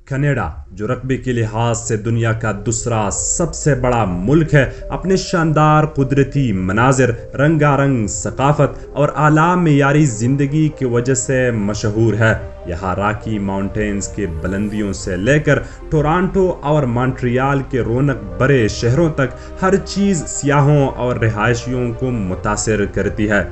Canada جو رقبے کے لحاظ سے دنیا کا دوسرا سب سے بڑا ملک ہے، اپنے شاندار قدرتی مناظر، رنگا رنگ ثقافت اور اعلیٰ معیاری زندگی کی وجہ سے مشہور ہے۔ یہاں راکی ماؤنٹینز کے بلندیوں سے لے کر ٹورانٹو اور مونٹریال کے رونق بھرے شہروں تک ہر چیز سیاحوں اور رہائشیوں کو متاثر کرتی ہے۔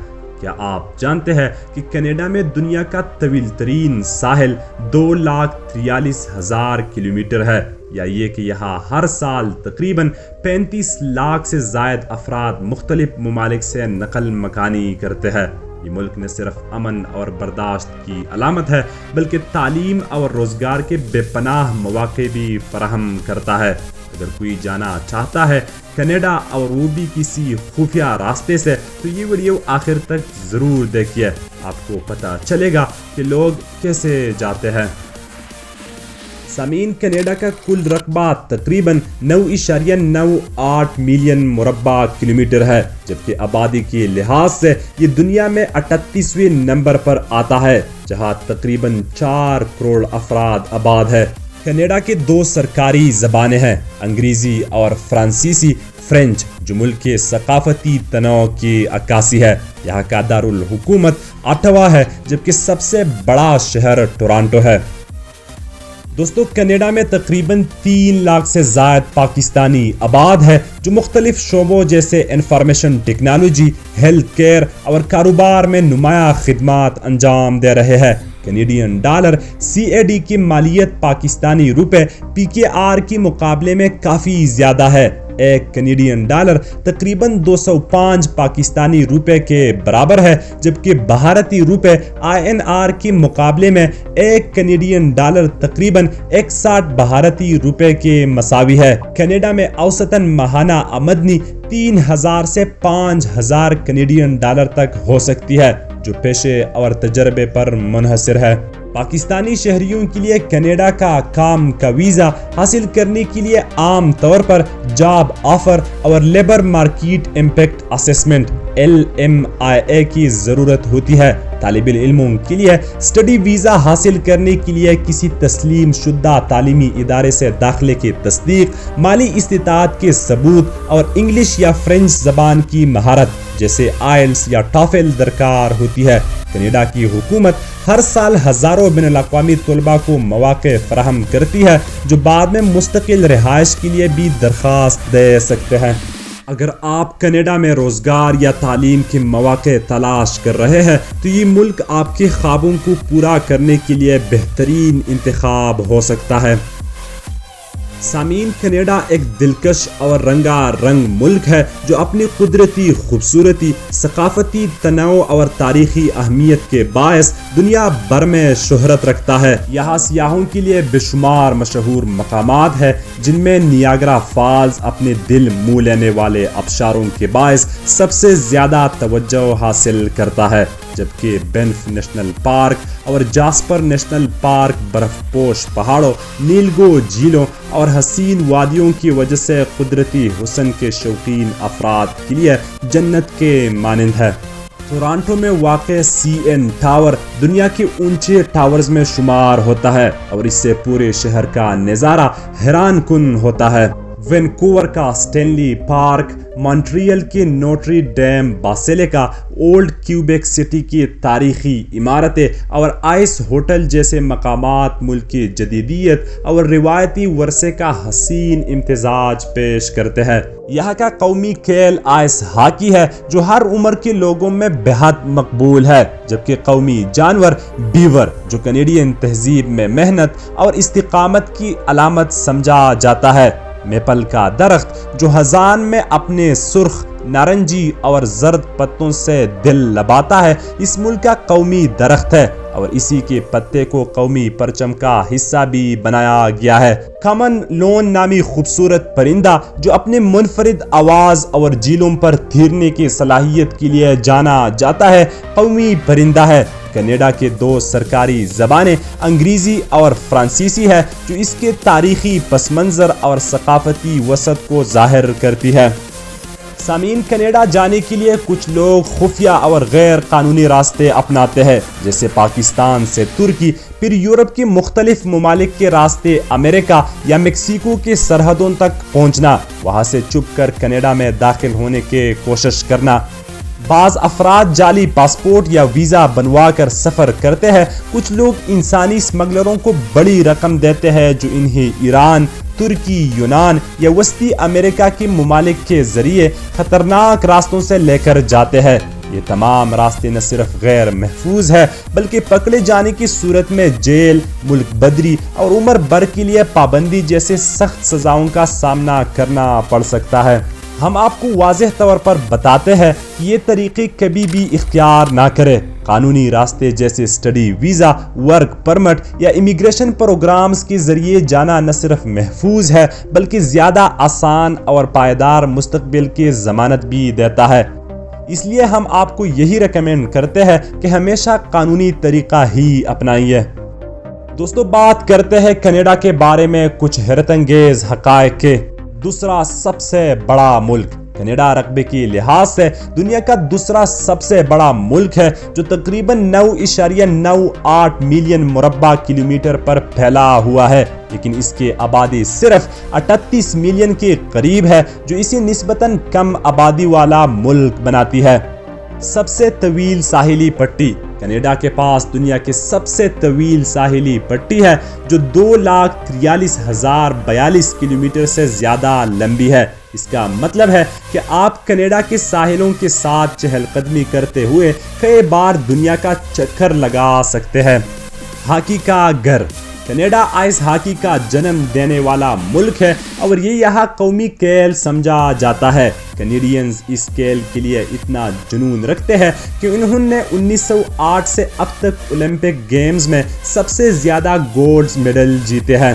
کیا آپ جانتے ہیں کہ کینیڈا میں دنیا کا طویل ترین ساحل 2,43,000 کلومیٹر ہے، یا یہ کہ یہاں ہر سال تقریباً 35 لاکھ سے زائد افراد مختلف ممالک سے نقل مکانی کرتے ہیں۔ یہ ملک نہ صرف امن اور برداشت کی علامت ہے بلکہ تعلیم اور روزگار کے بے پناہ مواقع بھی فراہم کرتا ہے۔ اگر کوئی جانا چاہتا ہے کینیڈا اور وہ بھی کسی خفیہ راستے سے، تو یہ ویڈیو آخر تک ضرور دیکھیے، آپ کو پتہ چلے گا کہ لوگ کیسے جاتے ہیں۔ سامعین، کینیڈا کا کل رقبہ تقریباً 9.98 ملین مربع کلومیٹر ہے، جبکہ آبادی کے لحاظ سے یہ دنیا میں 38ویں نمبر پر آتا ہے، جہاں تقریباً 4 کروڑ افراد آباد ہے۔ کینیڈا کے 2 سرکاری زبانیں ہیں، انگریزی اور فرانسیسی فرینچ، جو ملک کے ثقافتی تنوع کی عکاسی ہے۔ یہاں کا دارالحکومت اٹاوا ہے، جبکہ سب سے بڑا شہر ٹورانٹو ہے۔ دوستو، کینیڈا میں تقریباً 3 لاکھ سے زائد پاکستانی آباد ہے، جو مختلف شعبوں جیسے انفارمیشن ٹیکنالوجی، ہیلتھ کیئر اور کاروبار میں نمایاں خدمات انجام دے رہے ہیں۔ کینیڈین ڈالر CAD کی مالیت پاکستانی روپے PKR کے مقابلے میں کافی زیادہ ہے۔ ایک کینیڈین ڈالر تقریباً 205 پاکستانی روپے کے برابر ہے، جبکہ بھارتی روپے INR کے مقابلے میں ایک کینیڈین ڈالر تقریباً 61 بھارتی روپے کے مساوی ہے۔ کینیڈا میں اوسطاً ماہانہ آمدنی 3,000 سے 5,000 کینیڈین ڈالر تک ہو سکتی ہے، جو پیشے اور تجربے پر منحصر ہے۔ پاکستانی شہریوں کے لیے کینیڈا کا کام کا ویزا حاصل کرنے کے لیے عام طور پر جاب آفر اور labour market impact assessment LMIA کی ضرورت ہوتی ہے۔ طالب علموں کے لیے اسٹڈی ویزا حاصل کرنے کے لیے کسی تسلیم شدہ تعلیمی ادارے سے داخلے کی تصدیق، مالی استطاعت کے ثبوت اور انگلش یا فرینچ زبان کی مہارت جیسے IELTS یا TOEFL درکار ہوتی ہے۔ کینیڈا کی حکومت ہر سال ہزاروں بین الاقوامی طلباء کو مواقع فراہم کرتی ہے، جو بعد میں مستقل رہائش کے لیے بھی درخواست دے سکتے ہیں۔ اگر آپ کینیڈا میں روزگار یا تعلیم کے مواقع تلاش کر رہے ہیں، تو یہ ملک آپ کے خوابوں کو پورا کرنے کے لیے بہترین انتخاب ہو سکتا ہے۔ سامعین، کینیڈا ایک دلکش اور رنگا رنگ ملک ہے جو اپنی قدرتی خوبصورتی، ثقافتی تنوع اور تاریخی اہمیت کے باعث دنیا بھر میں شہرت رکھتا ہے۔ یہاں سیاحوں کے لیے بے شمار مشہور مقامات ہیں، جن میں نیاگرا فالز اپنے دل منہ لینے والے آبشاروں کے باعث سب سے زیادہ توجہ حاصل کرتا ہے، جبکہ بینف نیشنل پارک اور جاسپر نیشنل پارک برف پوش پہاڑوں، نیلگو جھیلوں اور حسین وادیوں کی وجہ سے قدرتی حسن کے شوقین افراد کے لیے جنت کے مانند ہے۔ ٹورانٹو میں واقع CN ٹاور دنیا کے اونچے ٹاورز میں شمار ہوتا ہے، اور اس سے پورے شہر کا نظارہ حیران کن ہوتا ہے۔ وینکوور کا سٹینلی پارک، مونٹریل کی Notre Dame Basilica, Old Quebec City کی تاریخی عمارتیں اور آئس ہوٹل جیسے مقامات ملک کی جدیدیت اور روایتی ورثے کا حسین امتزاج پیش کرتے ہیں۔ یہاں کا قومی کھیل آئس ہاکی ہے، جو ہر عمر کے لوگوں میں بہت مقبول ہے، جبکہ قومی جانور بیور، جو کینیڈین تہذیب میں محنت اور استقامت کی علامت سمجھا جاتا ہے۔ میپل کا درخت، جو خزان میں اپنے سرخ، نارنجی اور زرد پتوں سے دل لباتا ہے، اس ملک کا قومی درخت ہے، اور اسی کے پتے کو قومی پرچم کا حصہ بھی بنایا گیا ہے۔ کامن لون نامی خوبصورت پرندہ، جو اپنے منفرد آواز اور جیلوں پر تیرنے کی صلاحیت کے لیے جانا جاتا ہے، قومی پرندہ ہے۔ کینیڈا کے 2 سرکاری زبانیں انگریزی اور فرانسیسی ہے، جو اس کے تاریخی پس منظر اور ثقافتی وسعت کو ظاہر کرتی ہے۔ سامعین، کینیڈا جانے کے لیے کچھ لوگ خفیہ اور غیر قانونی راستے اپناتے ہیں، جیسے پاکستان سے ترکی، پھر یورپ کے مختلف ممالک کے راستے امریکہ یا میکسیکو کے سرحدوں تک پہنچنا، وہاں سے چھپ کر کینیڈا میں داخل ہونے کی کوشش کرنا۔ بعض افراد جعلی پاسپورٹ یا ویزا بنوا کر سفر کرتے ہیں۔ کچھ لوگ انسانی اسمگلروں کو بڑی رقم دیتے ہیں جو انہیں ایران، ترکی، یونان یا وسطی امریکہ کے ممالک کے ذریعے خطرناک راستوں سے لے کر جاتے ہیں۔ یہ تمام راستے نہ صرف غیر محفوظ ہے بلکہ پکڑے جانے کی صورت میں جیل، ملک بدری اور عمر بھر کے لیے پابندی جیسے سخت سزاؤں کا سامنا کرنا پڑ سکتا ہے۔ ہم آپ کو واضح طور پر بتاتے ہیں کہ یہ طریقے کبھی بھی اختیار نہ کریں۔ قانونی راستے جیسے اسٹڈی ویزا، ورک پرمٹ یا امیگریشن پروگرامز کے ذریعے جانا نہ صرف محفوظ ہے بلکہ زیادہ آسان اور پائیدار مستقبل کی ضمانت بھی دیتا ہے۔ اس لیے ہم آپ کو یہی ریکمینڈ کرتے ہیں کہ ہمیشہ قانونی طریقہ ہی اپنائیے۔ دوستو، بات کرتے ہیں کینیڈا کے بارے میں کچھ حیرت انگیز حقائق کے۔ دوسرا سب سے بڑا ملک کینیڈا رقبے کے لحاظ سے دنیا کا دوسرا سب سے بڑا ملک ہے، جو تقریباً 9.98 ملین مربع کلومیٹر پر پھیلا ہوا ہے، لیکن اس کی آبادی صرف 38 ملین کے قریب ہے، جو اسے نسبتاً کم آبادی والا ملک بناتی ہے۔ سب سے طویل ساحلی پٹی کینیڈا کے پاس دنیا کی سب سے طویل ساحلی پٹی ہے، جو 2,43,042 کلومیٹر سے زیادہ لمبی ہے۔ اس کا مطلب ہے کہ آپ کینیڈا کے ساحلوں کے ساتھ چہل قدمی کرتے ہوئے کئی بار دنیا کا چکر لگا سکتے ہیں۔ ہاکی کا گھر کینیڈا آئس ہاکی کا جنم دینے والا ملک ہے اور یہ یہاں قومی کھیل سمجھا جاتا ہے۔ کینیڈینز اس کھیل کے لیے اتنا جنون رکھتے ہیں کہ انہوں نے 1908 سے اب تک اولمپک گیمز میں سب سے زیادہ گولڈ میڈل جیتے ہیں۔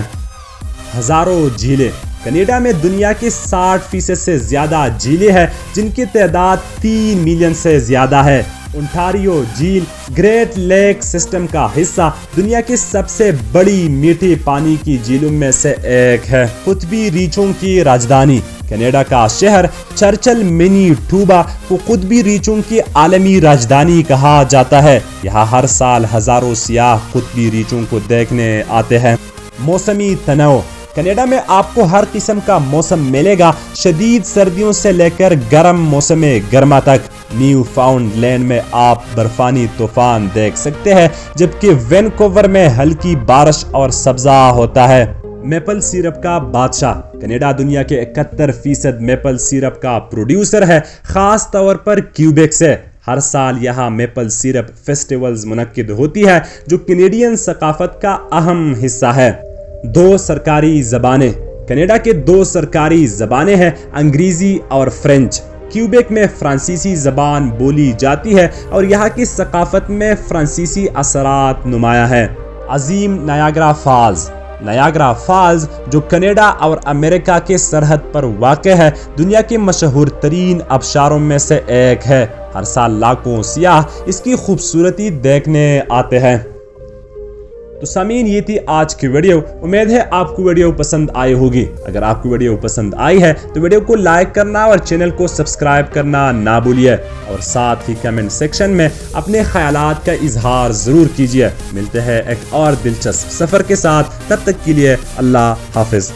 ہزاروں جھیلیں کینیڈا میں دنیا کی 60% سے زیادہ جھیلیں ہیں، جن کی تعداد 3 ملین سے زیادہ ہے۔ اونٹاریو جھیل گریٹ لیک سسٹم کا حصہ دنیا کی سب سے بڑی میٹھے پانی کی جھیلوں میں سے ایک ہے۔ قطبی ریچھوں کی راجدھانی کینیڈا کا شہر چرچل مینیٹوبا کو قطبی ریچھوں کی عالمی راجدھانی کہا جاتا ہے۔ یہاں ہر سال ہزاروں سیاح قطبی ریچھوں کو دیکھنے آتے ہیں۔ موسمی تنوع کینیڈا میں آپ کو ہر قسم کا موسم ملے گا، شدید سردیوں سے لے کر گرم موسم گرما تک۔ نیو فاؤنڈ لینڈ میں آپ برفانی طوفان دیکھ سکتے ہیں، جبکہ وینکوور میں ہلکی بارش اور سبزہ ہوتا ہے۔ میپل سیرپ کا بادشاہ کینیڈا دنیا کے 71% میپل سیرپ کا پروڈیوسر ہے، خاص طور پر کیوبیک سے۔ ہر سال یہاں میپل سیرپ فیسٹیولز منعقد ہوتی ہے، جو کینیڈین ثقافت کا اہم حصہ ہے۔ 2 سرکاری زبانیں کینیڈا کے 2 سرکاری زبانیں ہیں، انگریزی اور فرینچ۔ کیوبیک میں فرانسیسی زبان بولی جاتی ہے اور یہاں کی ثقافت میں فرانسیسی اثرات نمایاں ہیں۔ عظیم نایاگرا فالز جو کینیڈا اور امریکہ کے سرحد پر واقع ہے، دنیا کے مشہور ترین آبشاروں میں سے ایک ہے۔ ہر سال لاکھوں سیاح اس کی خوبصورتی دیکھنے آتے ہیں۔ تو سامعین، یہ تھی آج کی ویڈیو۔ امید ہے آپ کو ویڈیو پسند آئی ہوگی۔ اگر آپ کو ویڈیو پسند آئی ہے تو ویڈیو کو لائک کرنا اور چینل کو سبسکرائب کرنا نہ بھولیے، اور ساتھ ہی کمنٹ سیکشن میں اپنے خیالات کا اظہار ضرور کیجیے۔ ملتے ہیں ایک اور دلچسپ سفر کے ساتھ، تب تک کے لیے اللہ حافظ۔